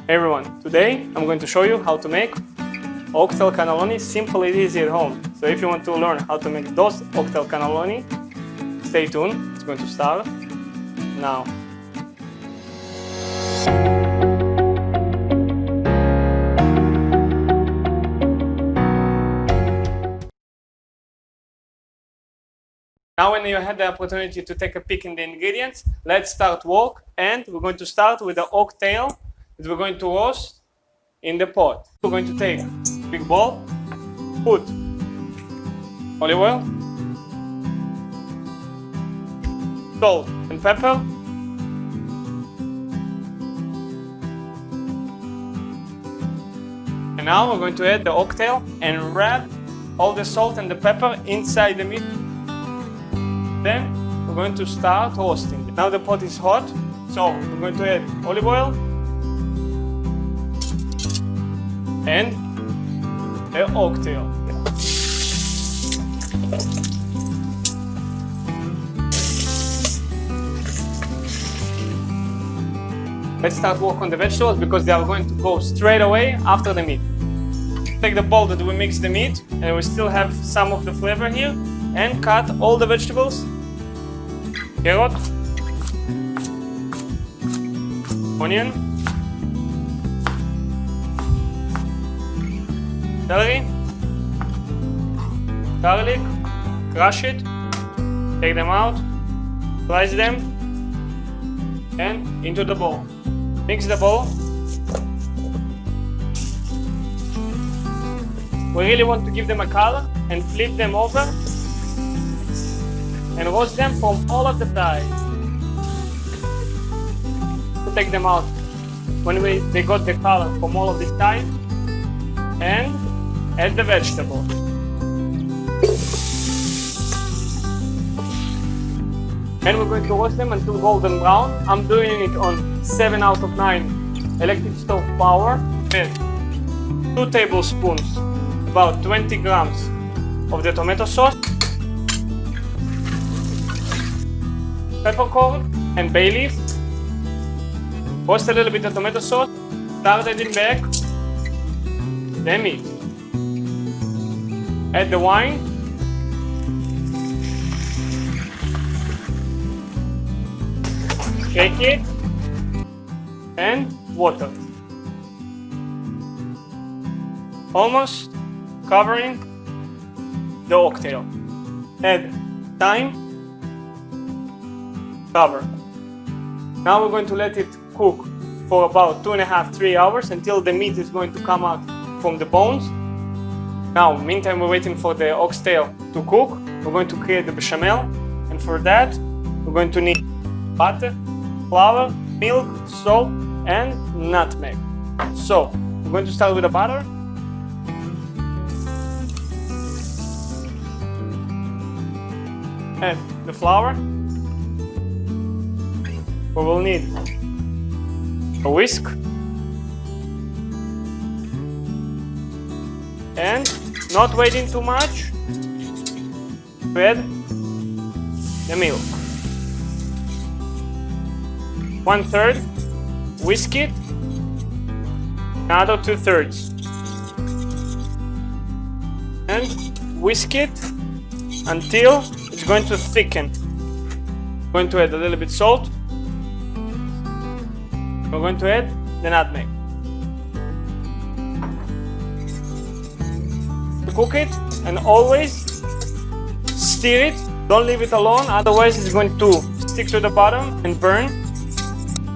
Hey everyone, today I'm going to show you how to make oxtail cannelloni simple and easy at home. So if you want to learn how to make those oxtail cannelloni, stay tuned, it's going to start now. Now when you had the opportunity to take a peek in the ingredients, let's start work, and we're going to start with the oxtail that we're going to roast in the pot. We're going to take a big bowl, put olive oil, salt and pepper, and now we're going to add the oxtail and wrap all the salt and the pepper inside the meat. Then we're going to start roasting. Now the pot is hot, so we're going to add olive oil and the oxtail. Let's start work on the vegetables because they are going to go straight away after the meat. Take the bowl that we mix the meat, and we still have some of the flavor here, and cut all the vegetables. Carrot, onion, celery, garlic, crush it, take them out, slice them, and into the bowl. Mix the bowl. We really want to give them a color and flip them over and roast them from all of the sides. Take them out when they got the color from all of the sides, and add the vegetable. And we're going to roast them until golden brown. I'm doing it on 7 out of 9 electric stove power. With 2 tablespoons, about 20 grams of the tomato sauce, peppercorn and bay leaf. Roast a little bit of tomato sauce, start adding back the meat. Add the wine, shake it, and water. Almost covering the oxtail. Add thyme, cover. Now we're going to let it cook for about 2.5–3 hours until the meat is going to come out from the bones. Now, meantime, we're waiting for the oxtail to cook. We're going to create the bechamel, and for that, we're going to need butter, flour, milk, salt, and nutmeg. So, we're going to start with the butter. Add the flour. We will need a whisk and, not waiting too much, add the milk. 1/3, whisk it, another 2/3, and whisk it until it's going to thicken. I'm going to add a little bit salt. We're going to add the nutmeg. Cook it and always stir it. Don't leave it alone, otherwise it's going to stick to the bottom and burn.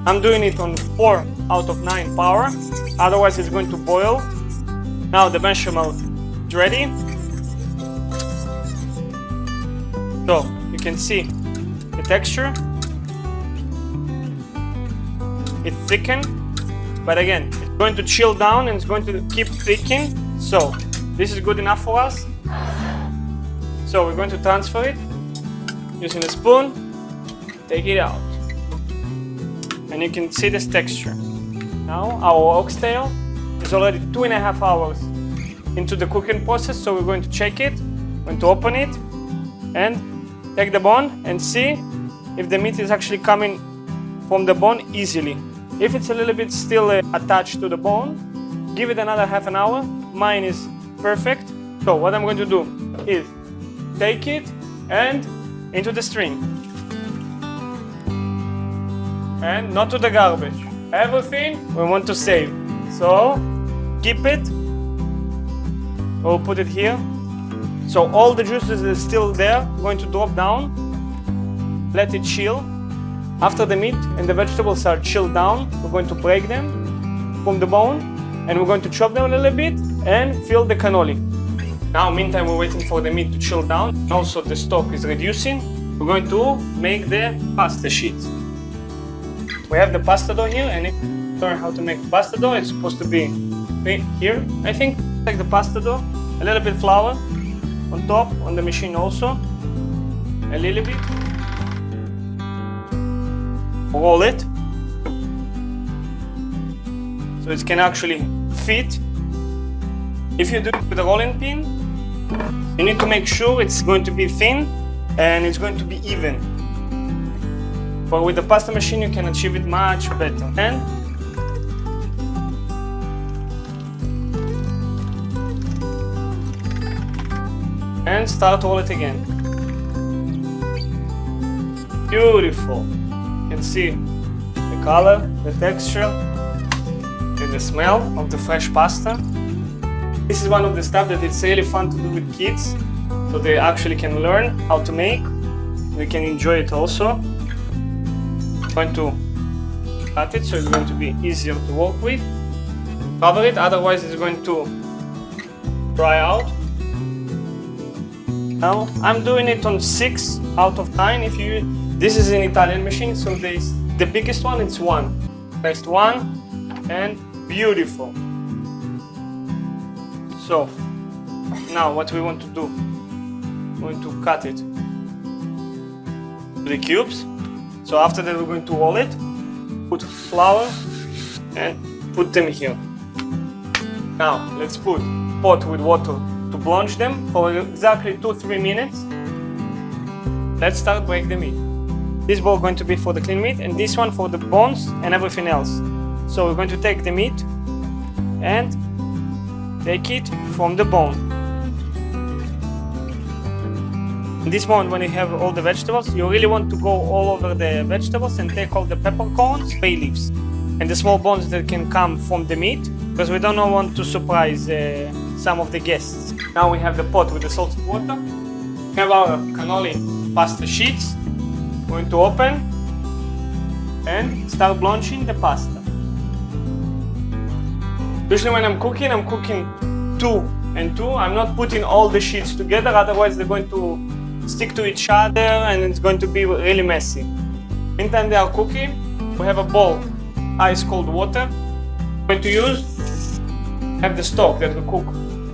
I'm doing it on 4 out of 9 power, otherwise it's going to boil. Now the bechamel is ready. So you can see the texture. It's thickened, but again, it's going to chill down and it's going to keep thickening. So this is good enough for us. So we're going to transfer it using a spoon, take it out, and you can see this texture. Now our oxtail is already 2.5 hours into the cooking process, so we're going to check it. We're going to open it and take the bone and see if the meat is actually coming from the bone easily. If it's a little bit still attached to the bone, give it another half an hour. Mine is perfect. So what I'm going to do is take it and into the stream. And not to the garbage. Everything we want to save. So keep it. We'll put it here. So all the juices are still there, going to drop down. Let it chill. After the meat and the vegetables are chilled down, we're going to break them from the bone and we're going to chop them a little bit and fill the cannoli. Now, meantime, we're waiting for the meat to chill down. Also, the stock is reducing. We're going to make the pasta sheets. We have the pasta dough here, and if you learn how to make pasta dough, it's supposed to be here, I think. Take the pasta dough, a little bit flour on top, on the machine also, a little bit. Roll it so it can actually fit. If you do it with a rolling pin, you need to make sure it's going to be thin and it's going to be even. But with the pasta machine you can achieve it much better. And start roll it again. Beautiful. You can see the color, the texture, and the smell of the fresh pasta. This is one of the stuff that it's really fun to do with kids, so they actually can learn how to make. They can enjoy it also. I'm going to cut it so it's going to be easier to work with. Cover it, otherwise it's going to dry out. Now I'm doing it on 6 out of 9. This is an Italian machine, so the biggest one it's 1. Press 1 and beautiful. So now what we want to do, we're going to cut it to the cubes. So after that we're going to roll it, put flour and put them here. Now let's put pot with water to blanch them for exactly 2-3 minutes. Let's start break the meat. This bowl is going to be for the clean meat and this one for the bones and everything else. So we're going to take the meat and take it from the bone. In this moment when you have all the vegetables, you really want to go all over the vegetables and take all the peppercorns, bay leaves and the small bones that can come from the meat, because we don't want to surprise some of the guests. Now we have the pot with the salted water. We have our cannoli pasta sheets. We're going to open and start blanching the pasta. Usually when I'm cooking 2 and 2. I'm not putting all the sheets together, otherwise they're going to stick to each other and it's going to be really messy. Meantime they are cooking, we have a bowl, ice cold water. We're going to have the stock that we cook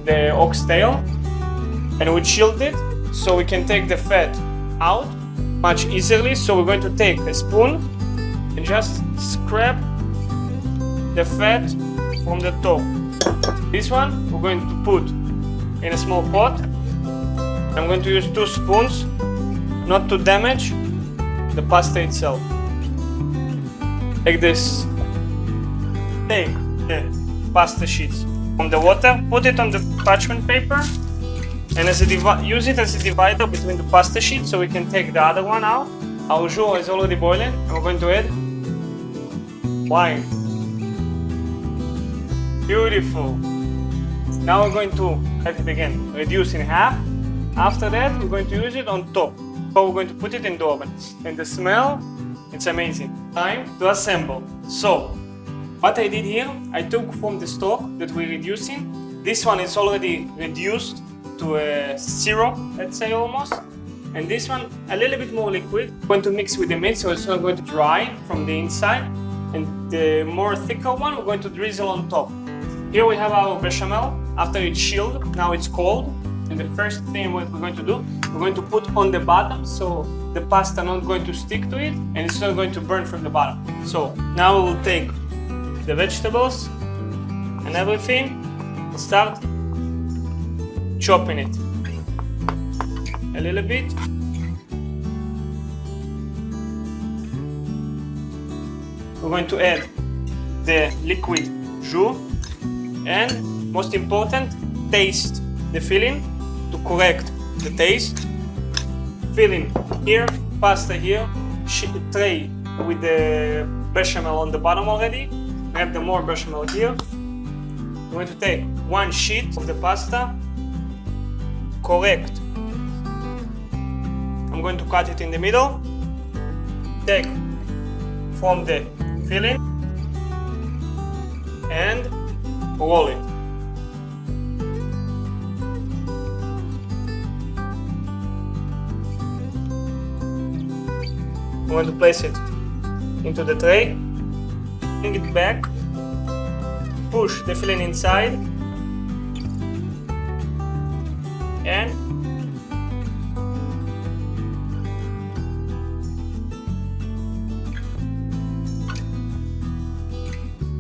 the oxtail, and we chilled it so we can take the fat out much easily. So we're going to take a spoon and just scrape the fat from the top. This one we're going to put in a small pot. I'm going to use 2 spoons, not to damage the pasta itself. Like this. Take the pasta sheets from the water, put it on the parchment paper, and use it as a divider between the pasta sheets so we can take the other one out. Our jour is already boiling and we're going to add wine. Beautiful. Now we're going to have it again, reduce in half. After that we're going to use it on top. So we're going to put it in the oven. And the smell, it's amazing. Time to assemble. So what I did here, I took from the stock that we're reducing. This one is already reduced to a syrup, let's say almost. And this one a little bit more liquid. I'm going to mix with the meat so it's not going to dry from the inside. And the more thicker one we're going to drizzle on top. Here we have our bechamel. After it's chilled, now it's cold. And the first thing what we're going to do, we're going to put on the bottom so the pasta not going to stick to it and it's not going to burn from the bottom. So now we will take the vegetables and everything and start chopping it a little bit. We're going to add the liquid jus, and most important, taste the filling to correct the taste. Filling here, pasta here, tray with the bechamel on the bottom already. We have the more bechamel here. We're going to take one sheet of the pasta, correct. I'm going to cut it in the middle. Take from the filling and roll it. I'm going to place it into the tray, bring it back, push the filling inside, and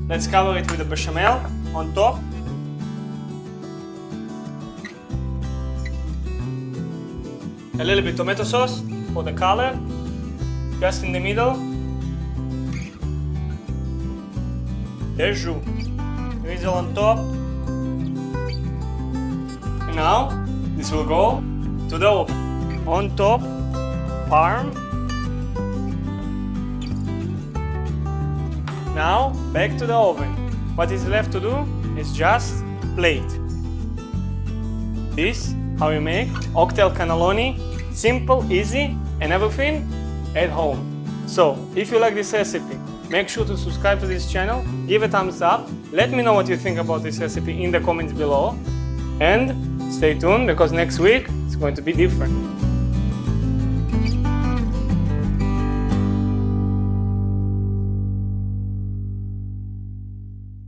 let's cover it with the bechamel on top. A little bit tomato sauce for the color, just in the middle. There's jus. Drizzle on top. And now this will go to the oven. On top, parm. Now back to the oven. What is left to do is just plate. This how you make oxtail cannelloni. Simple, easy, and everything at home. So if you like this recipe, make sure to subscribe to this channel, give a thumbs up, let me know what you think about this recipe in the comments below, and stay tuned because next week it's going to be different.